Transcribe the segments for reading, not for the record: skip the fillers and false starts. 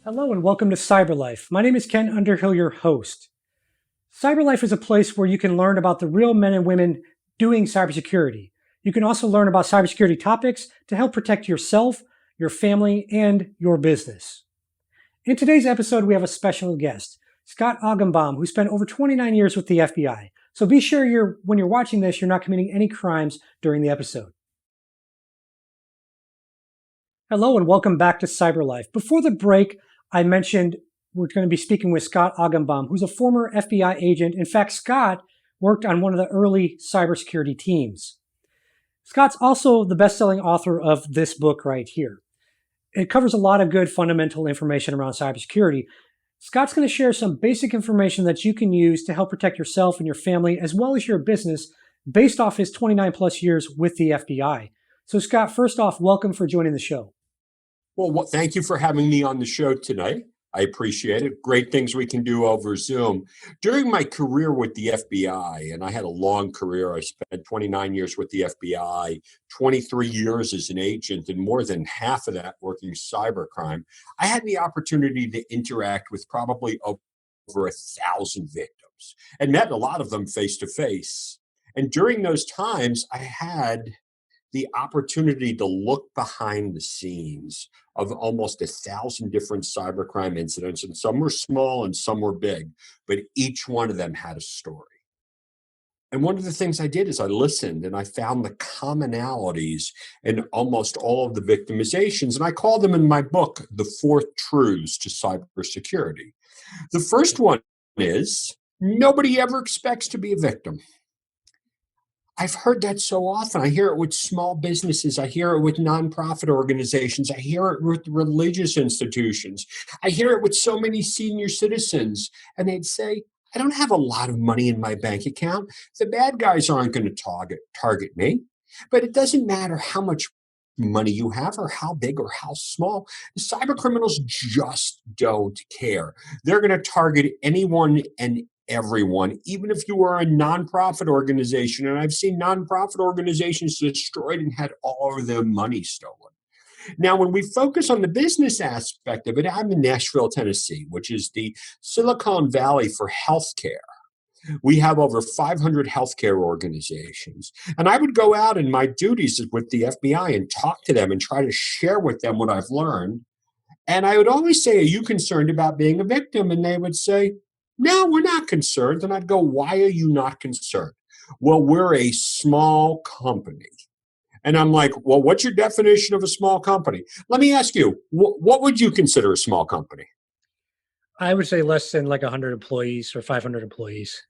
Hello and welcome to Cyber Life. My name is Ken Underhill, your host. Cyber Life is a place where you can learn about the real men and women doing cybersecurity. You can also learn about cybersecurity topics to help protect yourself, your family, and your business. In today's episode, we have a special guest, Scott Augenbaum, who spent over 29 years with the FBI. So be sure when you're watching this, you're not committing any crimes during the episode. Hello and welcome back to Cyber Life. Before the break, I mentioned we're going to be speaking with Scott Augenbaum, who's a former FBI agent. In fact, Scott worked on one of the early cybersecurity teams. Scott's also the best-selling author of this book right here. It covers a lot of good fundamental information around cybersecurity. Scott's going to share some basic information that you can use to help protect yourself and your family, as well as your business, based off his 29 plus years with the FBI. So Scott, first off, welcome for joining the show. Well, thank you for having me on the show tonight. I appreciate it. Great things we can do over Zoom. During my career with the FBI, and I had a long career, I spent 29 years with the FBI, 23 years as an agent, and more than half of that working cybercrime. I had the opportunity to interact with probably over 1,000 victims and met a lot of them face to face. And during those times, I had the opportunity to look behind the scenes of almost 1,000 different cybercrime incidents, and some were small and some were big, but each one of them had a story. And one of the things I did is I listened and I found the commonalities in almost all of the victimizations, and I call them in my book the 4 truths to cybersecurity. The first one is nobody ever expects to be a victim. I've heard that so often. I hear it with small businesses. I hear it with nonprofit organizations. I hear it with religious institutions. I hear it with so many senior citizens. And they'd say, I don't have a lot of money in my bank account. The bad guys aren't going to target me. But it doesn't matter how much money you have or how big or how small. The cyber criminals just don't care. They're going to target anyone and everyone, even if you are a nonprofit organization. And I've seen nonprofit organizations destroyed and had all of their money stolen. Now, when we focus on the business aspect of it, I'm in Nashville, Tennessee, which is the Silicon Valley for healthcare. We have over 500 healthcare organizations. And I would go out in my duties with the FBI and talk to them and try to share with them what I've learned. And I would always say, are you concerned about being a victim? And they would say, no, we're not concerned. And I'd go, why are you not concerned? Well, we're a small company. And I'm like, well, what's your definition of a small company? Let me ask you, what would you consider a small company? I would say less than like 100 employees or 500 employees.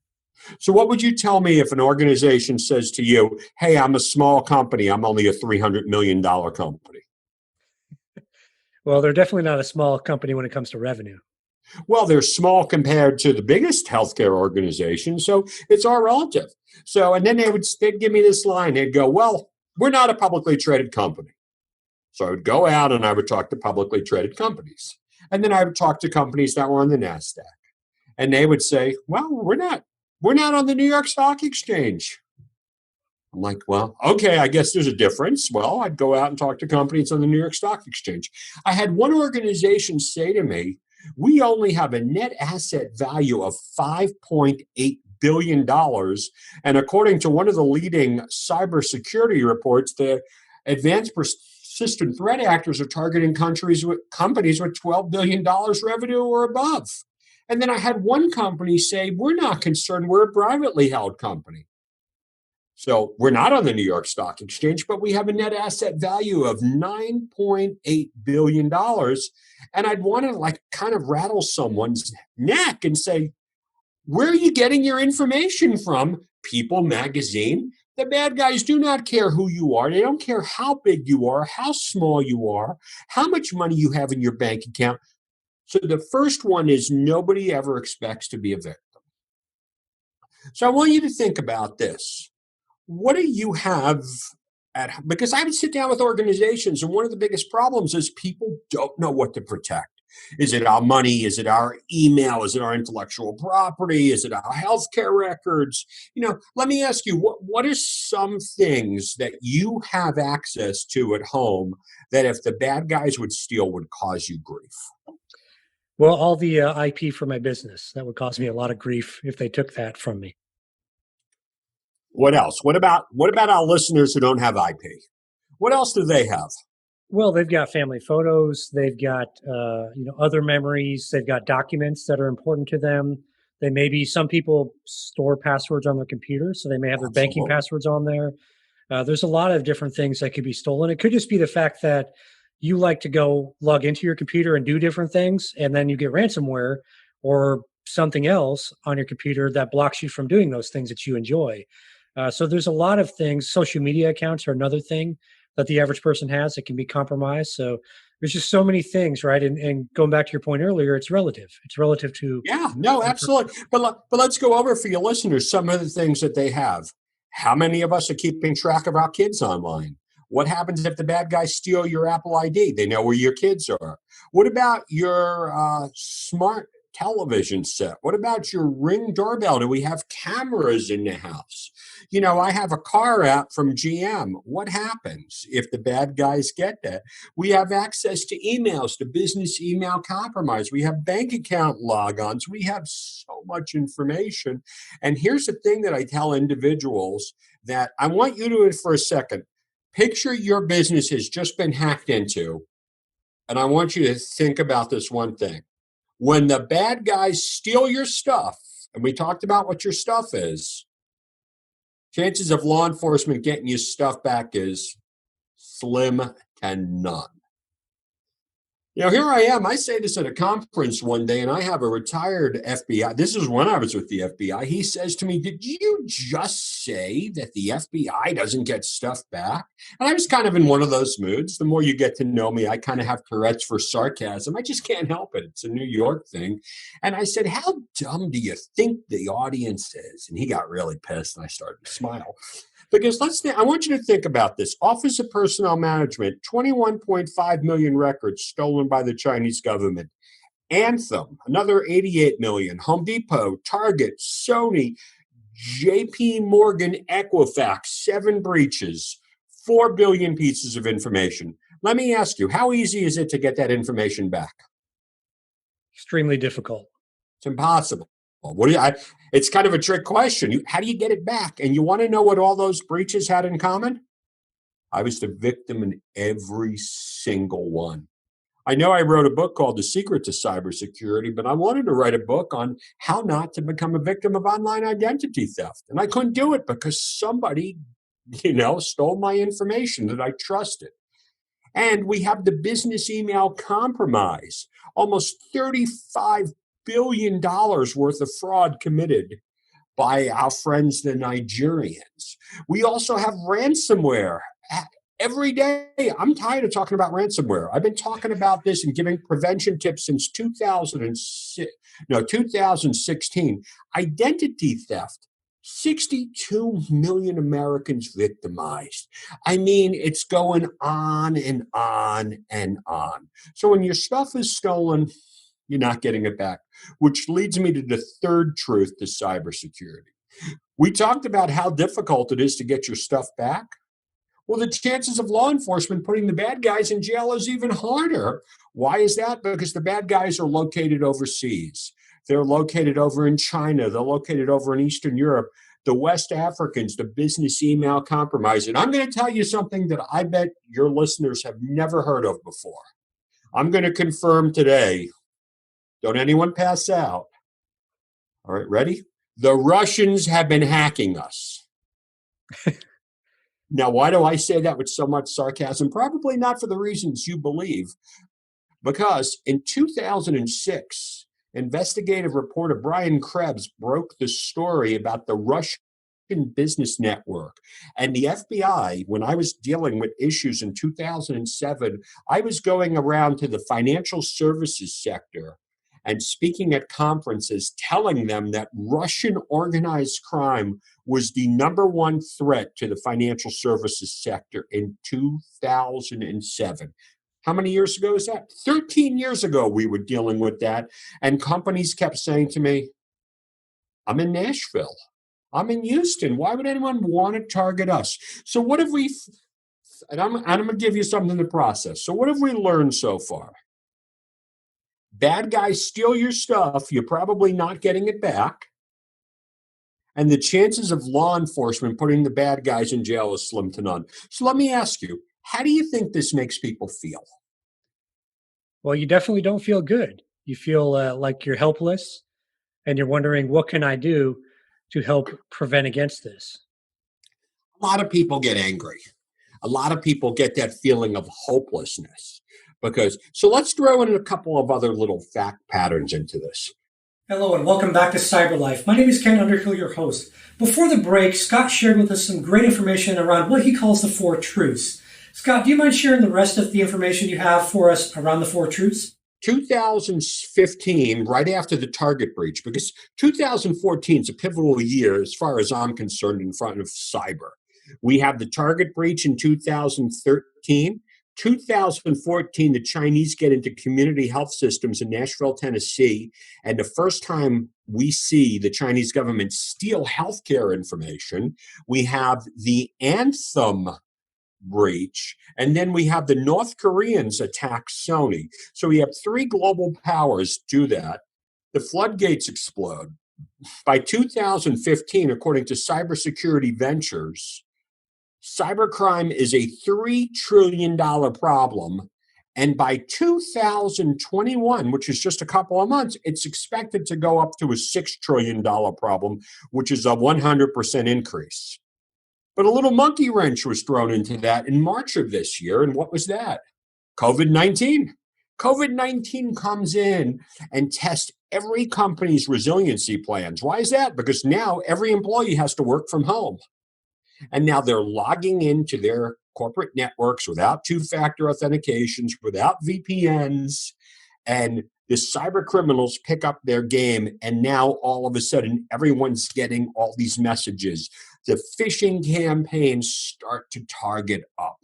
So what would you tell me if an organization says to you, hey, I'm a small company, I'm only a $300 million company? Well, they're definitely not a small company when it comes to revenue. Well, they're small compared to the biggest healthcare organization, so it's all relative. So, and then they'd give me this line. They'd go, well, we're not a publicly traded company. So I would go out and I would talk to publicly traded companies. And then I would talk to companies that were on the NASDAQ. And they would say, well, we're not on the New York Stock Exchange. I'm like, well, okay, I guess there's a difference. Well, I'd go out and talk to companies on the New York Stock Exchange. I had one organization say to me, we only have a net asset value of $5.8 billion. And according to one of the leading cybersecurity reports, the advanced persistent threat actors are targeting companies with $12 billion revenue or above. And then I had one company say, we're not concerned, we're a privately held company. So we're not on the New York Stock Exchange, but we have a net asset value of $9.8 billion. And I'd want to kind of rattle someone's neck and say, where are you getting your information from? People magazine. The bad guys do not care who you are. They don't care how big you are, how small you are, how much money you have in your bank account. So the first one is nobody ever expects to be a victim. So I want you to think about this. What do you have because I would sit down with organizations, and one of the biggest problems is people don't know what to protect. Is it our money? Is it our email? Is it our intellectual property? Is it our healthcare records? Let me ask you, what are some things that you have access to at home that if the bad guys would steal would cause you grief? Well, all the IP for my business. That would cause me a lot of grief if they took that from me. What else? What about our listeners who don't have IP? What else do they have? Well, they've got family photos. They've got other memories. They've got documents that are important to them. They maybe some people store passwords on their computer, so they may have their banking Absolutely. passwords on there. There's a lot of different things that could be stolen. It could just be the fact that you like to go log into your computer and do different things, and then you get ransomware or something else on your computer that blocks you from doing those things that you enjoy. So there's a lot of things. Social media accounts are another thing that the average person has that can be compromised. So there's just so many things, right? And going back to your point earlier, it's relative. It's relative to Yeah, no, one person. absolutely. But let's go over for your listeners some of the things that they have. How many of us are keeping track of our kids online? What happens if the bad guys steal your Apple ID? They know where your kids are. What about your smart television set? What about your Ring doorbell? Do we have cameras in the house? You know, I have a car app from GM. What happens if the bad guys get that? We have access to emails, to business email compromise. We have bank account logons. We have so much information. And here's the thing that I tell individuals that I want you to, for a second, picture your business has just been hacked into. And I want you to think about this one thing. When the bad guys steal your stuff, and we talked about what your stuff is, chances of law enforcement getting your stuff back is slim to none. You know, here I am. I say this at a conference one day, and I have a retired FBI. This is when I was with the FBI. He says to me, "Did you just say that the FBI doesn't get stuff back?" And I was kind of in one of those moods. The more you get to know me, I kind of have Tourette's for sarcasm. I just can't help it. It's a New York thing. And I said, "How dumb do you think the audience is?" And he got really pissed, and I started to smile. Because I want you to think about this. Office of Personnel Management, 21.5 million records stolen by the Chinese government. Anthem, another 88 million. Home Depot, Target, Sony, JP Morgan, Equifax, 7 breaches, 4 billion pieces of information. Let me ask you, how easy is it to get that information back? Extremely difficult. It's impossible. It's kind of a trick question. How do you get it back? And you want to know what all those breaches had in common? I was the victim in every single one. I know I wrote a book called The Secret to Cybersecurity, but I wanted to write a book on how not to become a victim of online identity theft. And I couldn't do it because somebody, stole my information that I trusted. And we have the business email compromise, almost $35 billion worth of fraud committed by our friends, the Nigerians. We also have ransomware. Every day, I'm tired of talking about ransomware. I've been talking about this and giving prevention tips since 2016. Identity theft. 62 million Americans victimized. I mean, it's going on and on and on. So when your stuff is stolen, you're not getting it back, which leads me to the third truth to cybersecurity. We talked about how difficult it is to get your stuff back. Well, the chances of law enforcement putting the bad guys in jail is even harder. Why is that? Because the bad guys are located overseas. They're located over in China. They're located over in Eastern Europe. The West Africans, the business email compromise. And I'm going to tell you something that I bet your listeners have never heard of before. I'm going to confirm today. Don't anyone pass out. All right, ready? The Russians have been hacking us. Now, why do I say that with so much sarcasm? Probably not for the reasons you believe. Because in 2006, investigative reporter Brian Krebs broke the story about the Russian business network. And the FBI, when I was dealing with issues in 2007, I was going around to the financial services sector and speaking at conferences, telling them that Russian organized crime was the number one threat to the financial services sector in 2007. How many years ago is that? 13 years ago, we were dealing with that. And companies kept saying to me, I'm in Nashville. I'm in Houston. Why would anyone want to target us? So what have we, and I'm going to give you something to process. So what have we learned so far? Bad guys steal your stuff, you're probably not getting it back. And the chances of law enforcement putting the bad guys in jail is slim to none. So let me ask you, how do you think this makes people feel? Well, you definitely don't feel good. You feel like you're helpless and you're wondering, what can I do to help prevent against this? A lot of people get angry. A lot of people get that feeling of hopelessness so let's throw in a couple of other little fact patterns into this. Hello and welcome back to Cyber Life. My name is Ken Underhill, your host. Before the break, Scott shared with us some great information around what he calls the four truths. Scott, do you mind sharing the rest of the information you have for us around the four truths? 2015, right after the Target breach, because 2014 is a pivotal year as far as I'm concerned in front of cyber. We have the Target breach in 2013. 2014, the Chinese get into community health systems in Nashville, Tennessee, and the first time we see the Chinese government steal healthcare information, we have the Anthem breach, and then we have the North Koreans attack Sony. So we have three global powers do that. The floodgates explode. By 2015, according to Cybersecurity Ventures, cybercrime is a $3 trillion problem. And by 2021, which is just a couple of months, it's expected to go up to a $6 trillion problem, which is a 100% increase. But a little monkey wrench was thrown into that in March of this year. And what was that? COVID-19. COVID-19 comes in and tests every company's resiliency plans. Why is that? Because now every employee has to work from home. And now they're logging into their corporate networks without two-factor authentications, without VPNs, and the cyber criminals pick up their game, and now all of a sudden everyone's getting all these messages. The phishing campaigns start to target up.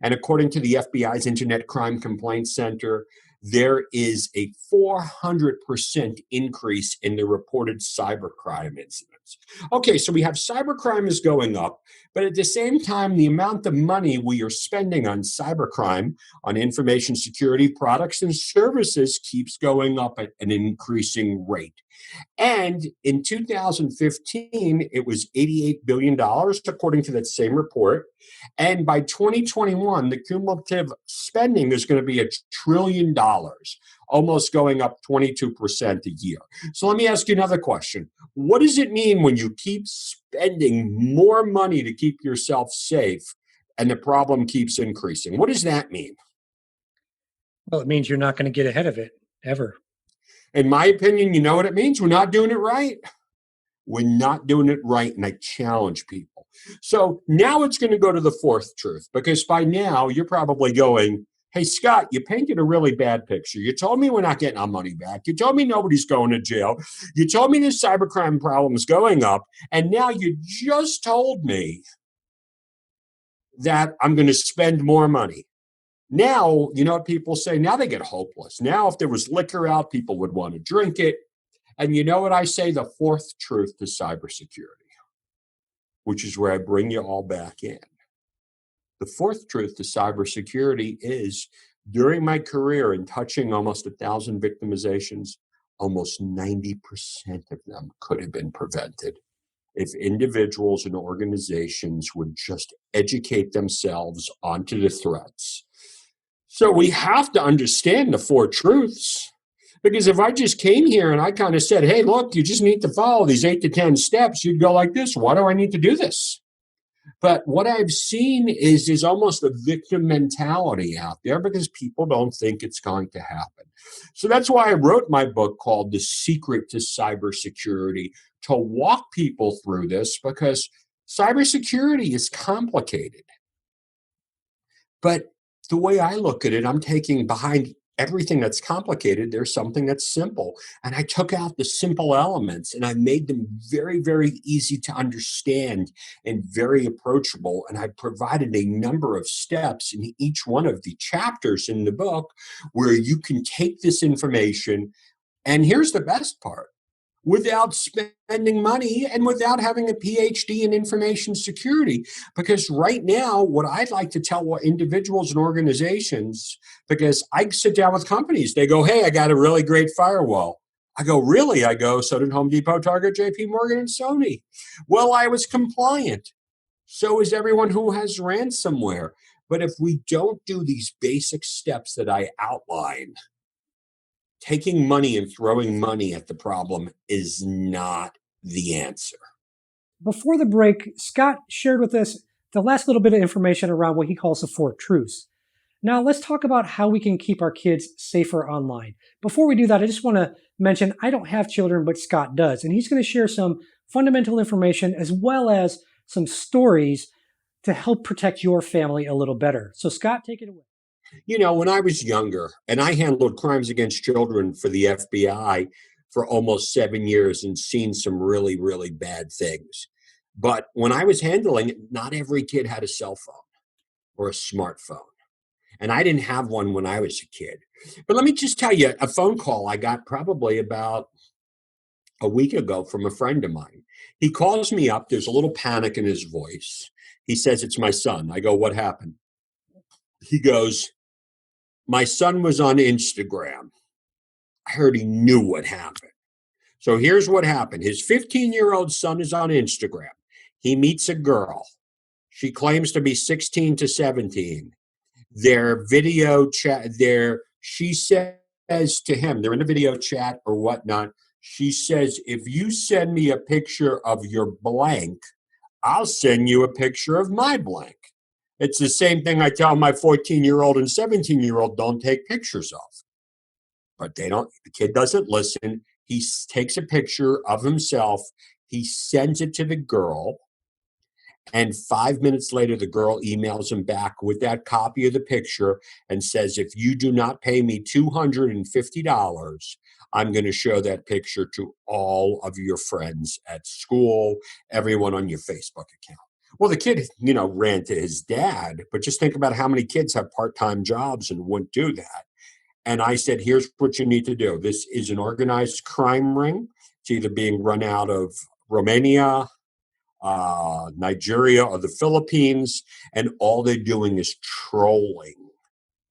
And according to the FBI's Internet Crime Complaint Center, there is a 400% increase in the reported cybercrime incidents. Okay, so we have cybercrime is going up, but at the same time, the amount of money we are spending on cybercrime, on information security products and services keeps going up at an increasing rate. And in 2015, it was $88 billion, according to that same report. And by 2021, the cumulative spending is going to be $1 trillion, almost going up 22% a year. So let me ask you another question. What does it mean when you keep spending more money to keep yourself safe and the problem keeps increasing? What does that mean? Well, it means you're not going to get ahead of it ever. In my opinion, you know what it means? We're not doing it right. We're not doing it right, and I challenge people. So now it's going to go to the fourth truth, because by now you're probably going, hey, Scott, you painted a really bad picture. You told me we're not getting our money back. You told me nobody's going to jail. You told me the cybercrime problem is going up, and now you just told me that I'm going to spend more money. Now, you know what people say? Now they get hopeless. Now, if there was liquor out, people would want to drink it. And you know what I say? The fourth truth to cybersecurity, which is where I bring you all back in. The fourth truth to cybersecurity is, during my career in touching almost 1,000 victimizations, almost 90% of them could have been prevented if individuals and organizations would just educate themselves onto the threats. So we have to understand the four truths, because if I just came here and I kind of said, hey, look, you just need to follow these 8 to 10 steps, you'd go like this. Why do I need to do this? But what I've seen is almost a victim mentality out there, because people don't think it's going to happen. So that's why I wrote my book called The Secret to Cybersecurity, to walk people through this, because cybersecurity is complicated. But the way I look at it, I'm taking behind everything that's complicated, there's something that's simple. And I took out the simple elements and I made them very, very easy to understand and very approachable. And I provided a number of steps in each one of the chapters in the book where you can take this information. And here's the best part. without spending money and without having a PhD in information security. Because right now, what I'd like to tell individuals and organizations, because I sit down with companies, they go, hey, I got a really great firewall. I go, really? I go, so did Home Depot, Target, JP Morgan, and Sony. Well, I was compliant. So is everyone who has ransomware. But if we don't do these basic steps that I outline, taking money and throwing money at the problem is not the answer. Before the break, Scott shared with us the last little bit of information around what he calls the four truths. Now, let's talk about how we can keep our kids safer online. Before we do that, I just want to mention I don't have children, but Scott does. And he's going to share some fundamental information as well as some stories to help protect your family a little better. So, Scott, take it away. You know, when I was younger, and I handled crimes against children for the FBI for almost 7 years and seen some really, really bad things. But when I was handling it, not every kid had a cell phone or a smartphone. And I didn't have one when I was a kid. But let me just tell you a phone call I got probably about a week ago from a friend of mine. He calls me up. There's a little panic in his voice. He says, it's my son. I go, what happened? He goes, my son was on Instagram. I heard he knew what happened. So here's what happened. His 15-year-old son is on Instagram. He meets a girl. She claims to be 16 to 17. Their video chat, she says to him, they're in a video chat or whatnot. She says, if you send me a picture of your blank, I'll send you a picture of my blank. It's the same thing I tell my 14-year-old and 17-year-old don't take pictures of. But they don't, the kid doesn't listen. He takes a picture of himself. He sends it to the girl. And 5 minutes later, the girl emails him back with that copy of the picture and says, if you do not pay me $250, I'm going to show that picture to all of your friends at school, everyone on your Facebook account. Well, the kid, ran to his dad, but just think about how many kids have part-time jobs and wouldn't do that. And I said, here's what you need to do. This is an organized crime ring. It's either being run out of Romania, Nigeria, or the Philippines, and all they're doing is trolling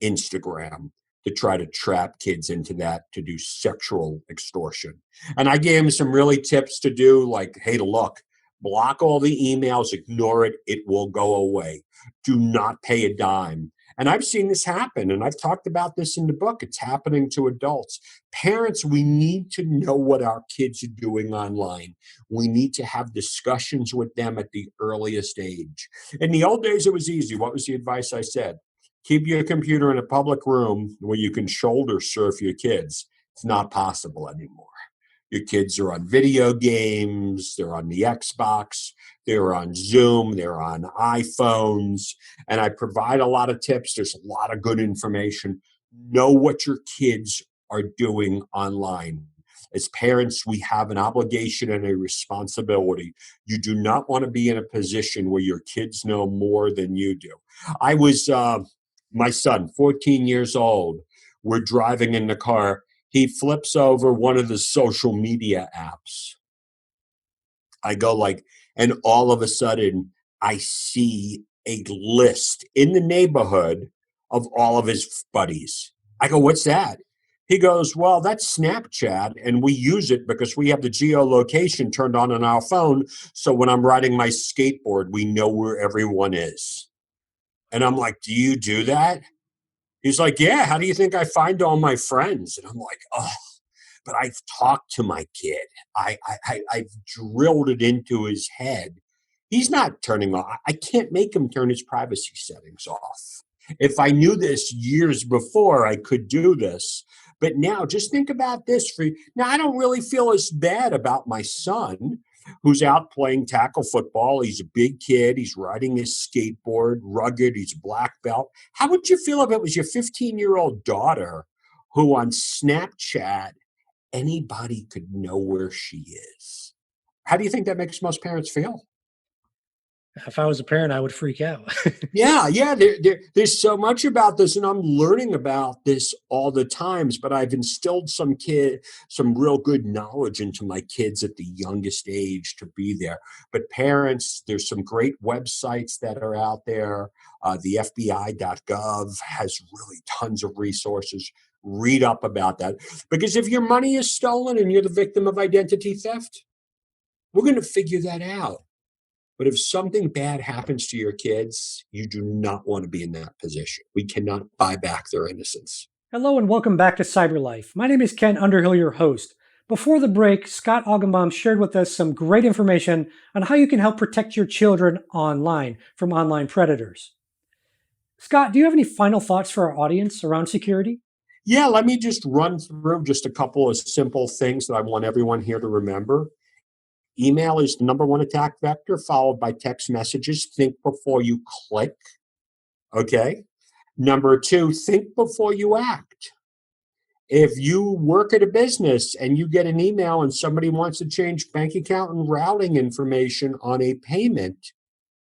Instagram to try to trap kids into that, to do sexual extortion. And I gave him some really tips to do, like, hey, look, block all the emails, ignore it, it will go away. Do not pay a dime. And I've seen this happen, and I've talked about this in the book. It's happening to adults. Parents, we need to know what our kids are doing online. We need to have discussions with them at the earliest age. In the old days, it was easy. What was the advice I said? Keep your computer in a public room where you can shoulder surf your kids. It's not possible anymore. Your kids are on video games, they're on the Xbox, they're on Zoom, they're on iPhones, and I provide a lot of tips. There's a lot of good information. Know what your kids are doing online. As parents, we have an obligation and a responsibility. You do not want to be in a position where your kids know more than you do. I was, my son, 14 years old, we're driving in the car. He flips over one of the social media apps. I go and all of a sudden I see a list in the neighborhood of all of his buddies. I go, what's that? He goes, well, that's Snapchat, and we use it because we have the geolocation turned on our phone. So when I'm riding my skateboard, we know where everyone is. And I'm like, do you do that? He's like, yeah, how do you think I find all my friends? And I'm like, oh, but I've talked to my kid. I've drilled it into his head. He's not turning off. I can't make him turn his privacy settings off. If I knew this years before, I could do this. But now just think about this. Now, I don't really feel as bad about my son who's out playing tackle football. He's a big kid. He's riding his skateboard, rugged. He's a black belt. How would you feel if it was your 15-year-old daughter who on Snapchat, anybody could know where she is? How do you think that makes most parents feel? If I was a parent, I would freak out. Yeah. There's so much about this, and I'm learning about this all the times. But I've instilled some real good knowledge into my kids at the youngest age to be there. But parents, there's some great websites that are out there. The FBI.gov has really tons of resources. Read up about that, because if your money is stolen and you're the victim of identity theft, we're going to figure that out. But if something bad happens to your kids, you do not want to be in that position. We cannot buy back their innocence. Hello and welcome back to Cyber Life. My name is Ken Underhill, your host. Before the break, Scott Augenbaum shared with us some great information on how you can help protect your children online from online predators. Scott, do you have any final thoughts for our audience around security? Yeah, let me just run through just a couple of simple things that I want everyone here to remember. Email is the number one attack vector, followed by text messages. Think before you click. Okay. Number two, think before you act. If you work at a business and you get an email and somebody wants to change bank account and routing information on a payment,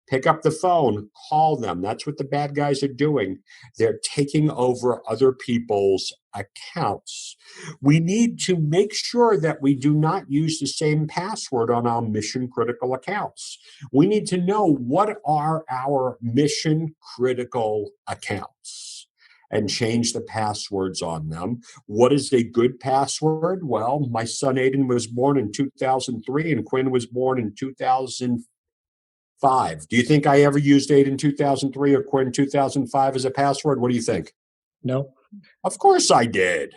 pick up the phone, call them. That's what the bad guys are doing. They're taking over other people's accounts. We need to make sure that we do not use the same password on our mission critical accounts. We need to know what are our mission critical accounts and change the passwords on them. What is a good password? Well, my son Aiden was born in 2003 and Quinn was born in 2005. Do you think I ever used 8 in 2003 or Quinn 2005 as a password? What do you think? No. Of course I did.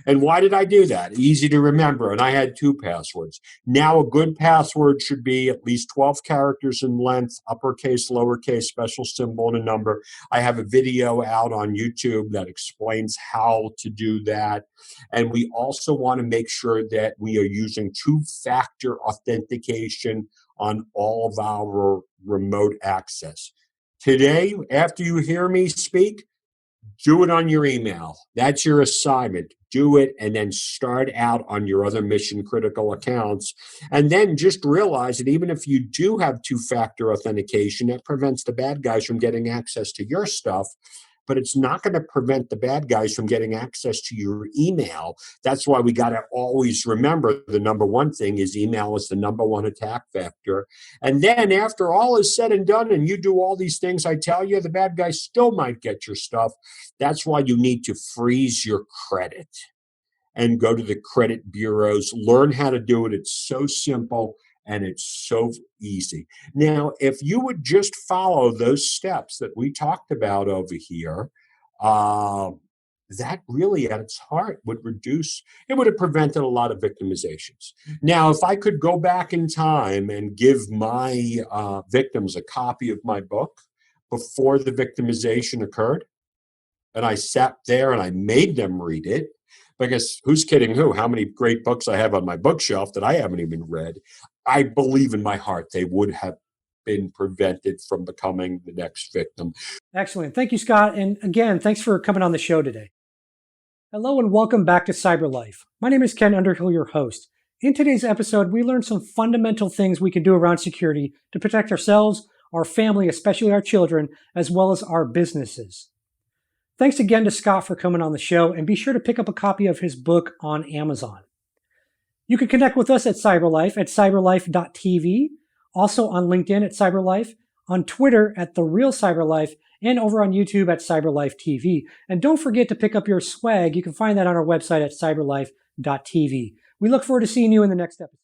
And why did I do that? Easy to remember. And I had 2 passwords. Now a good password should be at least 12 characters in length, uppercase, lowercase, special symbol, and a number. I have a video out on YouTube that explains how to do that. And we also want to make sure that we are using 2-factor authentication on all of our remote access. Today, after you hear me speak, do it on your email. That's your assignment. Do it and then start out on your other mission critical accounts. And then just realize that even if you do have 2-factor authentication, that prevents the bad guys from getting access to your stuff. But it's not going to prevent the bad guys from getting access to your email. That's why we got to always remember the number one thing is email is the number one attack vector. And then after all is said and done and you do all these things I tell you, the bad guys still might get your stuff. That's why you need to freeze your credit and go to the credit bureaus. Learn how to do it. It's so simple. And it's so easy. Now, if you would just follow those steps that we talked about over here, that really at its heart would have prevented a lot of victimizations. Now, if I could go back in time and give my victims a copy of my book before the victimization occurred, and I sat there and I made them read it, because who's kidding who? How many great books I have on my bookshelf that I haven't even read. I believe in my heart they would have been prevented from becoming the next victim. Excellent. Thank you, Scott. And again, thanks for coming on the show today. Hello and welcome back to Cyber Life. My name is Ken Underhill, your host. In today's episode, we learned some fundamental things we can do around security to protect ourselves, our family, especially our children, as well as our businesses. Thanks again to Scott for coming on the show, and be sure to pick up a copy of his book on Amazon. You can connect with us at CyberLife at cyberlife.tv, also on LinkedIn at CyberLife, on Twitter at The Real CyberLife, and over on YouTube at CyberLife TV. And don't forget to pick up your swag. You can find that on our website at cyberlife.tv. We look forward to seeing you in the next episode.